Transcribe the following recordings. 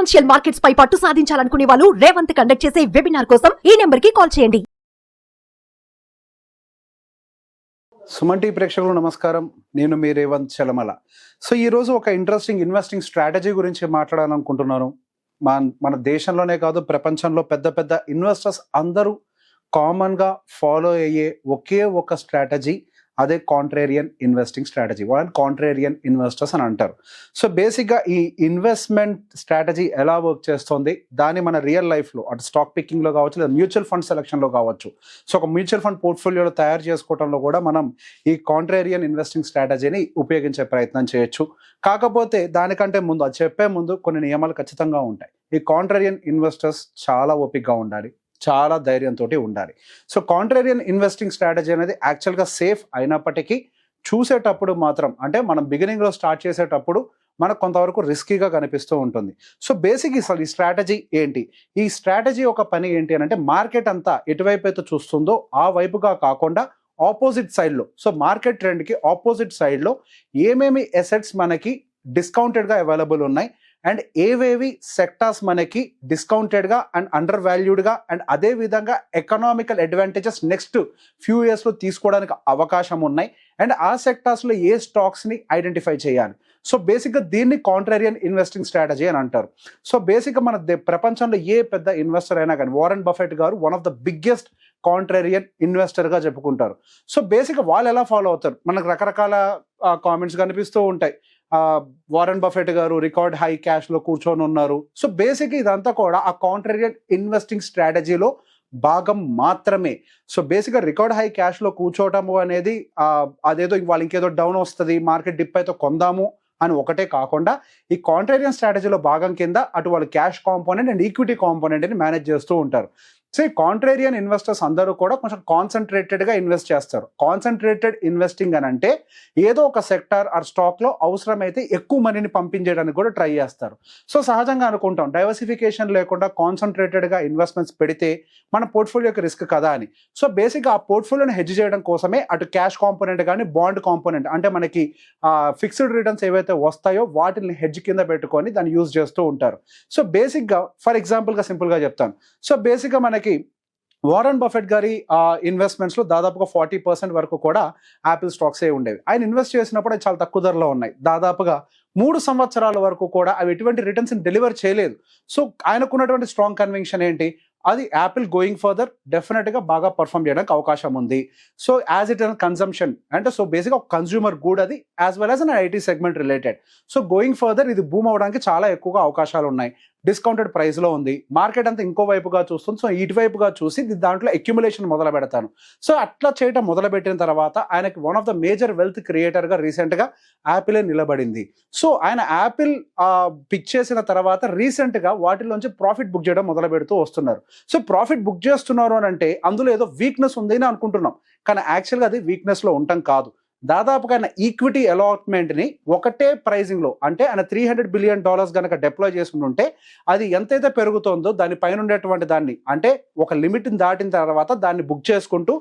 Financial markets పై పట్టు సాధించాలనుకునే వాళ్ళు Revanth conduct చేసే వెబినార్ కోసం ఈ నెంబర్ కి కాల్ చేయండి. సుమన్ టీవీ ప్రేక్షకులు నమస్కారం. నేను మీ రేవంత్ చలమల. సో ఈరోజు ఒక ఇంట్రెస్టింగ్ ఇన్వెస్టింగ్ స్ట్రాటజీ గురించి మాట్లాడాలనుకుంటున్నాను. మన దేశంలోనే కాదు, ప్రపంచంలో పెద్ద పెద్ద ఇన్వెస్టర్స్ అందరూ కామన్గా ఫాలో అయ్యే ఒకే ఒక స్ట్రాటజీ, అదే కాంట్రేరియన్ ఇన్వెస్టింగ్ స్ట్రాటజీ. వాళ్ళని కాంట్రేరియన్ ఇన్వెస్టర్స్ అని అంటారు. సో బేసిక్గా ఈ ఇన్వెస్ట్మెంట్ స్ట్రాటజీ ఎలా వర్క్ చేస్తుంది, దాన్ని మన రియల్ లైఫ్లో అటు స్టాక్ పికింగ్లో కావచ్చు, లేదా మ్యూచువల్ ఫండ్ సెలక్షన్లో కావచ్చు. సో ఒక మ్యూచువల్ ఫండ్ పోర్ట్ఫోలియోలో తయారు చేసుకోవడంలో కూడా మనం ఈ కాంట్రేరియన్ ఇన్వెస్టింగ్ స్ట్రాటజీని ఉపయోగించే ప్రయత్నం చేయొచ్చు. కాకపోతే దానికంటే ముందు, అది చెప్పే ముందు కొన్ని నియమాలు ఖచ్చితంగా ఉంటాయి. ఈ కాంట్రేరియన్ ఇన్వెస్టర్స్ చాలా ఓపికగా ఉండాలి, చాలా ధైర్యంతో ఉండాలి. సో కాంట్రేరియన్ ఇన్వెస్టింగ్ స్ట్రాటజీ అనేది యాక్చువల్గా సేఫ్ అయినప్పటికీ చూసేటప్పుడు మాత్రం, అంటే మనం బిగినింగ్లో స్టార్ట్ చేసేటప్పుడు మనకు కొంతవరకు రిస్కీగా కనిపిస్తూ ఉంటుంది. సో బేసిక్ అసలు ఈ స్ట్రాటజీ ఏంటి, ఈ స్ట్రాటజీ ఒక పని ఏంటి అని అంటే, మార్కెట్ అంతా ఎటువైపు అయితే చూస్తుందో ఆ వైపుగా కాకుండా ఆపోజిట్ సైడ్లో, సో మార్కెట్ ట్రెండ్కి ఆపోజిట్ సైడ్లో ఏమేమి అసెట్స్ మనకి డిస్కౌంటెడ్గా అవైలబుల్ ఉన్నాయి, అండ్ ఏవేవి సెక్టార్స్ మనకి డిస్కౌంటెడ్గా అండ్ అండర్ వాల్యూడ్గా అండ్ అదే విధంగా ఎకనామికల్ అడ్వాంటేజెస్ నెక్స్ట్ ఫ్యూ ఇయర్స్లో తీసుకోవడానికి అవకాశం ఉన్నాయి, అండ్ ఆ సెక్టార్స్లో ఏ స్టాక్స్ని ఐడెంటిఫై చేయాలి. సో బేసిక్గా దీన్ని కాంట్రేరియన్ ఇన్వెస్టింగ్ స్ట్రాటజీ అని అంటారు. సో బేసిక్గా మన ప్రపంచంలో ఏ పెద్ద ఇన్వెస్టర్ అయినా కానీ, వారెన్ బఫెట్ గారు one of the biggest contrarian ఇన్వెస్టర్గా చెప్పుకుంటారు. సో బేసిక్గా వాళ్ళు ఎలా ఫాలో అవుతారు, మనకు రకరకాల కామెంట్స్ కనిపిస్తూ ఉంటాయి. వారెన్ బఫెట్ గారు రికార్డ్ హై క్యాష్లో కూర్చొని ఉన్నారు. సో బేసిక్ ఇదంతా కూడా ఆ కాంట్రేరియన్ ఇన్వెస్టింగ్ స్ట్రాటజీలో భాగం మాత్రమే. సో బేసిక్గా రికార్డ్ హై క్యాష్లో కూర్చోవటము అనేది అదేదో వాళ్ళు ఇంకేదో డౌన్ వస్తుంది, మార్కెట్ డిప్ అయితే కొందాము అని ఒకటే కాకుండా, ఈ కాంట్రేరియన్ స్ట్రాటజీలో భాగం కింద అటు వాళ్ళు క్యాష్ కాంపోనెంట్ అండ్ ఈక్విటీ కాంపోనెంట్ని మేనేజ్ చేస్తూ ఉంటారు. సో ఈ కాంట్రేరియన్ ఇన్వెస్టర్స్ అందరూ కూడా కొంచెం కాన్సన్ట్రేటెడ్గా ఇన్వెస్ట్ చేస్తారు. కాన్సన్ట్రేటెడ్ ఇన్వెస్టింగ్ అని అంటే ఏదో ఒక సెక్టార్ ఆర్ స్టాక్లో అవసరమైతే ఎక్కువ మనీని పంపించేయడానికి కూడా ట్రై చేస్తారు. సో సహజంగా అనుకుంటాం, డైవర్సిఫికేషన్ లేకుండా కాన్సన్ట్రేటెడ్గా ఇన్వెస్ట్మెంట్స్ పెడితే మన పోర్ట్ఫోలియోకి రిస్క్ కదా అని. సో బేసిక్గా ఆ పోర్ట్ఫోలియోని హెడ్జ్ చేయడం కోసమే అటు క్యాష్ కాంపోనెంట్ కానీ బాండ్ కాంపోనెంట్, అంటే మనకి ఫిక్స్డ్ రిటర్న్స్ ఏవైతే వస్తాయో వాటిని హెడ్జ్ కింద పెట్టుకొని దాన్ని యూజ్ చేస్తూ ఉంటారు. సో బేసిక్గా ఫర్ ఎగ్జాంపుల్గా సింపుల్గా చెప్తాను. సో బేసిక్గా మనకి వారెన్ బఫెట్ గారి ఇన్వెస్ట్మెంట్స్లో దాదాపుగా 40% వరకు కూడా యాపిల్ స్టాక్సే ఉండేవి. ఆయన ఇన్వెస్ట్ చేసినప్పుడు అది చాలా తక్కువ ధరలో ఉన్నాయి. దాదాపుగా 3 సంవత్సరాల వరకు కూడా అవి ఎటువంటి రిటర్న్స్ డెలివర్ చేయలేదు. సో ఆయనకున్నటువంటి స్ట్రాంగ్ కన్విక్షన్ ఏంటి, అది యాపిల్ గోయింగ్ ఫర్దర్ డెఫినెట్గా బాగా పర్ఫామ్ చేయడానికి అవకాశం ఉంది. So as it an consumption, అంటే సో బేసిక్గా ఒక కన్జ్యూమర్ గుడ్ అది, as well as an IT segment related. So going further ఇది బూమ్ అవడానికి చాలా ఎక్కువగా అవకాశాలు ఉన్నాయి. డిస్కౌంటెడ్ ప్రైస్లో ఉంది, మార్కెట్ అంతా ఇంకో వైపుగా చూస్తుంది. సో ఇటువైపుగా చూసి దాంట్లో అక్యుములేషన్ మొదలు పెడతాను. సో అట్లా చేయటం మొదలుపెట్టిన తర్వాత ఆయనకి one of the major wealth క్రియేటర్గా రీసెంట్గా యాపిలే నిలబడింది. సో ఆయన యాపిల్ పిక్ చేసిన తర్వాత రీసెంట్గా వాటిలోంచి ప్రాఫిట్ బుక్ చేయడం మొదలు పెడుతూ వస్తున్నారు. సో ప్రాఫిట్ బుక్ చేస్తున్నారు అని అంటే అందులో ఏదో వీక్నెస్ ఉంది అని అనుకుంటున్నాం, కానీ యాక్చువల్గా అది వీక్నెస్లో ఉండటం కాదు. దాదాపుగా ఆయన ఈక్విటీ అలాట్మెంట్ని ఒకటే ప్రైజింగ్లో, అంటే ఆయన $300 బిలియన్ కనుక డిప్లాయ్ చేసుకుంటుంటే అది ఎంతైతే పెరుగుతుందో దాని పైన ఉండేటువంటి దాన్ని, అంటే ఒక లిమిట్ని దాటిన తర్వాత దాన్ని బుక్ చేసుకుంటూ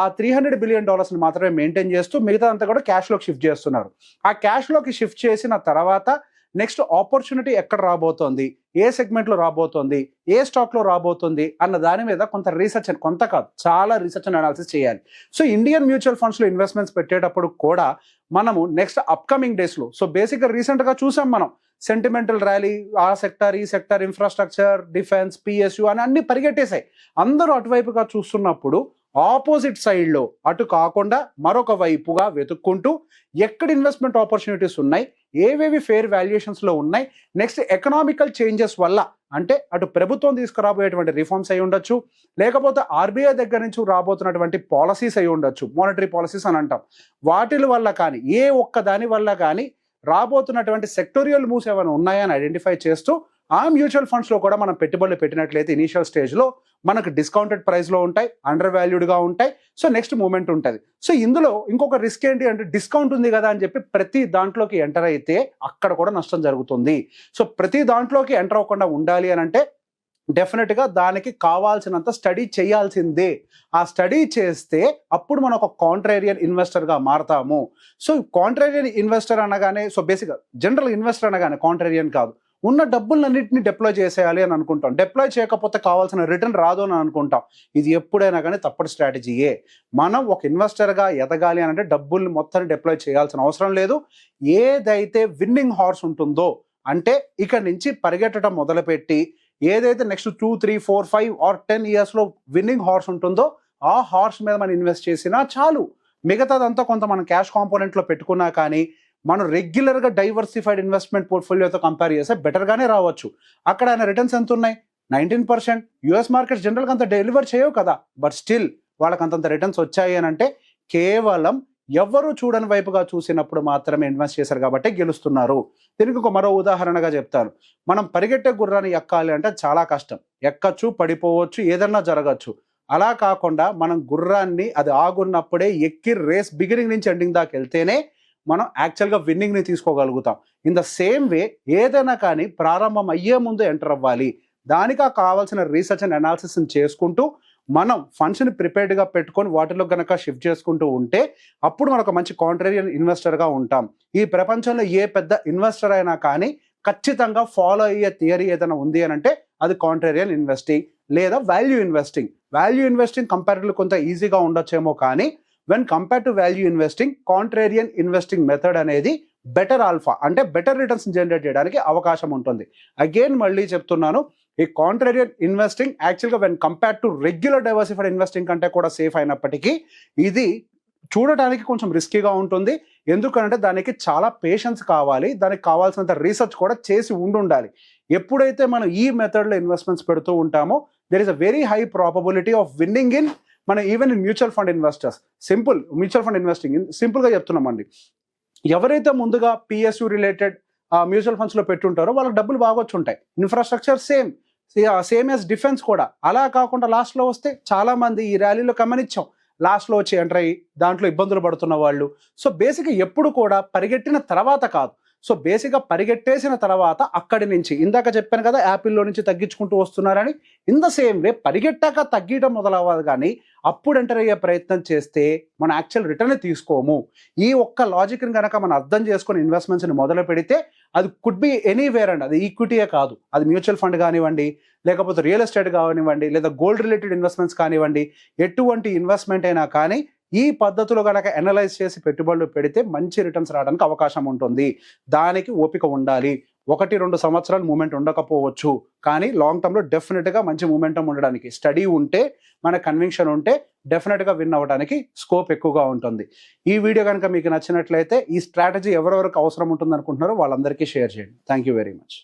ఆ $300 బిలియన్ మాత్రమే మెయింటైన్ చేస్తూ మిగతా అంతా కూడా క్యాష్లోకి షిఫ్ట్ చేస్తున్నారు. ఆ క్యాష్లోకి షిఫ్ట్ చేసిన తర్వాత నెక్స్ట్ ఆపర్చునిటీ ఎక్కడ రాబోతోంది, ఏ సెగ్మెంట్లో రాబోతోంది, ఏ స్టాక్లో రాబోతుంది అన్న దాని మీద కొంత రీసెర్చ్, కొంత కాదు చాలా రీసెర్చ్ అండ్ అనాలిసిస్ చేయాలి. సో ఇండియన్ మ్యూచువల్ ఫండ్స్లో ఇన్వెస్ట్మెంట్స్ పెట్టేటప్పుడు కూడా మనము నెక్స్ట్ అప్కమింగ్ డేస్లో, సో బేసిక్గా రీసెంట్గా చూసాం మనం సెంటిమెంటల్ ర్యాలీ, ఆ సెక్టార్ ఈ సెక్టార్, ఇన్ఫ్రాస్ట్రక్చర్, డిఫెన్స్, పిఎస్యు అని అన్ని పరిగెట్టేశాయి. అందరూ అటువైపుగా చూస్తున్నప్పుడు ఆపోజిట్ సైడ్లో అటు కాకుండా మరొక వైపుగా వెతుక్కుంటూ ఎక్కడ ఇన్వెస్ట్మెంట్ ఆపర్చునిటీస్ ఉన్నాయి, ఏవేవి ఫెయిర్ వాల్యుయేషన్స్లో ఉన్నాయి, నెక్స్ట్ ఎకనామికల్ చేంజెస్ వల్ల, అంటే అటు ప్రభుత్వం తీసుకురాబోయేటువంటి రిఫార్మ్స్ అయి ఉండొచ్చు, లేకపోతే ఆర్బీఐ దగ్గర నుంచి రాబోతున్నటువంటి పాలసీస్ అయి ఉండొచ్చు, మానిటరీ పాలసీస్ అని అంటాం, వాటి వల్ల కానీ ఏ ఒక్క దాని వల్ల కానీ రాబోతున్నటువంటి సెక్టోరియల్ మూవ్స్ ఏమైనా ఉన్నాయని ఐడెంటిఫై చేస్తూ ఆ మ్యూచువల్ ఫండ్స్లో కూడా మనం పెట్టుబడులు పెట్టినట్లయితే ఇనీషియల్ స్టేజ్లో మనకు డిస్కౌంటెడ్ ప్రైస్లో ఉంటాయి, అండర్ వాల్యూడ్గా ఉంటాయి. సో నెక్స్ట్ మూమెంట్ ఉంటుంది. సో ఇందులో ఇంకొక రిస్క్ ఏంటి అంటే, డిస్కౌంట్ ఉంది కదా అని చెప్పి ప్రతి దాంట్లోకి ఎంటర్ అయితే అక్కడ కూడా నష్టం జరుగుతుంది. సో ప్రతి దాంట్లోకి ఎంటర్ అవ్వకుండా ఉండాలి అని అంటే డెఫినెట్గా దానికి కావాల్సినంత స్టడీ చేయాల్సిందే. ఆ స్టడీ చేస్తే అప్పుడు మనం ఒక కాంట్రేరియన్ ఇన్వెస్టర్గా మారతాము. సో కాంట్రేరియన్ ఇన్వెస్టర్ అనగానే, సో బేసిక్గా జనరల్ ఇన్వెస్టర్ అనగానే కాంట్రేరియన్ కాదు, ఉన్న డబ్బులన్నింటినీ డిప్లాయ్ చేసేయాలి అని అనుకుంటాం. డిప్లాయ్ చేయకపోతే కావాల్సిన రిటర్న్ రాదు అని అనుకుంటాం. ఇది ఎప్పుడైనా కానీ తప్పటి స్ట్రాటజీయే. మనం ఒక ఇన్వెస్టర్గా ఎదగాలి అని అంటే డబ్బుల్ని మొత్తాన్ని డిప్లాయ్ చేయాల్సిన అవసరం లేదు. ఏదైతే విన్నింగ్ హార్స్ ఉంటుందో, అంటే ఇక నుంచి పరిగెట్టడం మొదలుపెట్టి ఏదైతే నెక్స్ట్ 2, 3, 4, 5 ఆర్ 10 ఇయర్స్లో విన్నింగ్ హార్స్ ఉంటుందో ఆ హార్స్ మీద మనం ఇన్వెస్ట్ చేసినా చాలు. మిగతాదంతా కొంత మనం క్యాష్ కాంపోనెంట్లో పెట్టుకున్నా కానీ మనం రెగ్యులర్గా డైవర్సిఫైడ్ ఇన్వెస్ట్మెంట్ పోర్ట్ఫోలియోతో కంపేర్ చేస్తే బెటర్గానే రావచ్చు. అక్కడ ఆయన రిటర్న్స్ ఎంత ఉన్నాయి? 19%. యుఎస్ మార్కెట్స్ జనరల్గా అంత డెలివర్ చేయవు కదా, బట్ స్టిల్ వాళ్ళకి అంతంత రిటర్న్స్ వచ్చాయి అని అంటే కేవలం ఎవరు చూడని వైపుగా చూసినప్పుడు మాత్రమే ఇన్వెస్ట్ చేశారు కాబట్టి గెలుస్తున్నారు. దీనికి ఒక మరో ఉదాహరణగా చెప్తాను. మనం పరిగెట్టే గుర్రాన్ని ఎక్కాలి అంటే చాలా కష్టం. ఎక్కచ్చు, పడిపోవచ్చు, ఏదన్నా జరగచ్చు. అలా కాకుండా మనం గుర్రాన్ని అది ఆగున్నప్పుడే ఎక్కి రేస్ బిగినింగ్ నుంచి ఎండింగ్ దాకా వెళ్తేనే మనం యాక్చువల్గా విన్నింగ్ని తీసుకోగలుగుతాం. ఇన్ ద సేమ్ వే ఏదైనా కానీ ప్రారంభం అయ్యే ముందు ఎంటర్ అవ్వాలి. దానికి కావాల్సిన రీసెర్చ్ అండ్ అనాలిసిస్ని చేసుకుంటూ మనం ఫండ్స్ని ప్రిపేర్డ్గా పెట్టుకొని వాటిలో కనుక షిఫ్ట్ చేసుకుంటూ ఉంటే అప్పుడు మనం ఒక మంచి కాంట్రేరియన్ ఇన్వెస్టర్గా ఉంటాం. ఈ ప్రపంచంలో ఏ పెద్ద ఇన్వెస్టర్ అయినా కానీ ఖచ్చితంగా ఫాలో అయ్యే థియరీ ఏదైనా ఉంది అని అంటే అది కాంట్రేరియన్ ఇన్వెస్టింగ్ లేదా value investing. Value investing comparatively కొంత ఈజీగా ఉండొచ్చేమో, కానీ when compare to value investing contrarian investing method అనేది బెటర్ ఆల్ఫా, అంటే బెటర్ రిటర్న్స్ జనరేట్ చేయడానికి అవకాశం ఉంటుంది. అగైన్ మళ్ళీ చెప్తున్నాను, ఈ కాంట్రేరియన్ ఇన్వెస్టింగ్ యాక్చువల్గా when compare to regular diversified investing కంటే కూడా సేఫ్ అయినప్పటికీ ఇది చూడటానికి కొంచెం రిస్కీగా ఉంటుంది. ఎందుకంటే దానికి చాలా పేషెన్స్ కావాలి, దానికి కావాల్సినంత రీసెర్చ్ కూడా చేసి ఉండాలి. ఎప్పుడైతే మనం ఈ మెథడ్లో ఇన్వెస్ట్మెంట్స్ పెడుతూ ఉంటామో there is a very high probability of winning in మన even in mutual fund investors. Mutual fund investing సింపుల్గా చెప్తున్నామండి. ఎవరైతే ముందుగా పిఎస్యు రిలేటెడ్ మ్యూచువల్ ఫండ్స్లో పెట్టుంటారో వాళ్ళకి డబ్బులు బాగా వచ్చి ఉంటాయి. ఇన్ఫ్రాస్ట్రక్చర్ సేమ్ యాజ్ డిఫెన్స్ కూడా. అలా కాకుండా లాస్ట్లో వస్తే చాలామంది ఈ ర్యాలీలో గమనించాం, లాస్ట్లో వచ్చి ఎంటర్ అయ్యి దాంట్లో ఇబ్బందులు పడుతున్న వాళ్ళు. సో బేసిక్గా ఎప్పుడు కూడా పరిగెట్టిన తర్వాత కాదు, సో బేసిక్గా పరిగెట్టేసిన తర్వాత అక్కడి నుంచి ఇందాక చెప్పాను కదా యాపిల్లో నుంచి తగ్గించుకుంటూ వస్తున్నారని, ఇన్ ద సేమ్ వే పరిగెట్టాక తగ్గడం మొదలవ్వాలి, కానీ అప్పుడు ఎంటర్ అయ్యే ప్రయత్నం చేస్తే మనం యాక్చువల్ రిటర్న్ తీసుకోము. ఈ ఒక్క లాజిక్ని కనుక మనం అర్థం చేసుకొని ఇన్వెస్ట్మెంట్స్ని మొదలు పెడితే అది కుడ్ బి ఎనీవేర్ అండి. అది ఈక్విటీయే కాదు, అది మ్యూచువల్ ఫండ్ కానివ్వండి, లేకపోతే రియల్ ఎస్టేట్ కానివ్వండి, లేదా గోల్డ్ రిలేటెడ్ ఇన్వెస్ట్మెంట్స్ కానివ్వండి, ఎటువంటి ఇన్వెస్ట్మెంట్ అయినా కానీ ఈ పద్ధతిలో కనుక అనలైజ్ చేసి పెట్టుబడులు పెడితే మంచి రిటర్న్స్ రావడానికి అవకాశం ఉంటుంది. దానికి ఓపిక ఉండాలి. 1-2 సంవత్సరాలు మూమెంట్ ఉండకపోవచ్చు, కానీ లాంగ్ టర్మ్లో డెఫినెట్గా మంచి మూమెంటం ఉండడానికి స్టడీ ఉంటే, మన కన్విక్షన్ ఉంటే డెఫినెట్గా విన్ అవ్వడానికి స్కోప్ ఎక్కువగా ఉంటుంది. ఈ వీడియో కనుక మీకు నచ్చినట్లయితే ఈ స్ట్రాటజీ ఎవరెవరికి అవసరం ఉంటుంది అనుకుంటున్నారో వాళ్ళందరికీ షేర్ చేయండి. Thank you very much.